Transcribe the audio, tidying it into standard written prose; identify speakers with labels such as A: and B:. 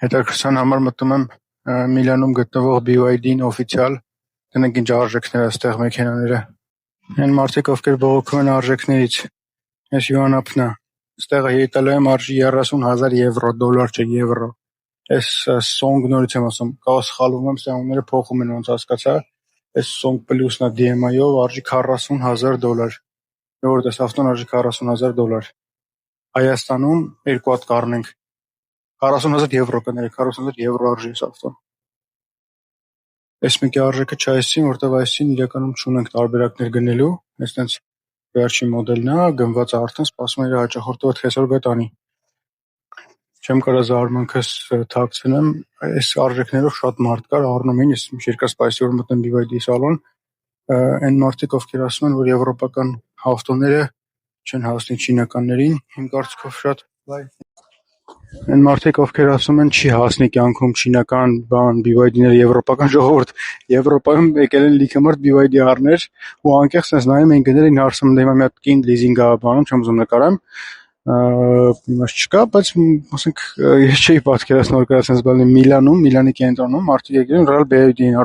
A: Հետաքրքրության համար մտնում եմ Միլանում գտնվող BYD-ին օֆիցիալ, տնենք ինչ արժեքներ այստեղ մեքենաները։ Այն մարդիկ, ովքեր բողոքում են արժեքներից, այս Յուանապն է, ստեղը Իտալիայում արժի 30,000 եվրո, դոլար չէ, եվրո։ Այս Song նորից եմ ասում, կարող սխալվում եմ, սրանները փոխում են, ոնց հասկացա, այս Song Plus-ն է DMI-ով արժի 40,000 դոլար, որովհետև այս ավտոն արժի 40,000 դոլար։ Հայաստանում երկու հատ կառնենք 40,000 եվրո կներեք, 40,000 եվրո արժի այս ավտոն։ Այս մեկի արժեքը չայսին, որտեվ այսին իրականում չունենք տարբերակներ գնելու, այս տենց վերջին մոդելն է, գնված է արդեն, սպասում է իր հաճախորդը պետք է այսօր գա տանի։ Չեմ կարա զարմանքս թաքցնեմ, այս արժեքներով շատ մարդ կար, առնում էին, ես երկար սպասեցի, որ մտնեմ BYD սալոն, այն մարդիկ, ովքեր ասում են, որ եվրոպական ավտոները չեն հասնի չինականներին, իմ կարծիքով շատ լավ։ Այն մարդիկ, ովքեր ասում են չի հասնի կյանքում չինական BYD-ները եվրոպական ժողովուրդ, Եվրոպայում եկել են լիքը մարդ BYD առներ ու անկեղծ sense նայում էին գնել էին հարցում, դե հիմա մի հատ կին լիզինգ ա բանում, չեմ ուզում նկարեմ, իմաստ չկա, բայց ասենք ես չէի պատկերացնում, որ կարա sense բալի Միլանի կենտրոնում մարդիկ եկել են ռեալ BYD-ին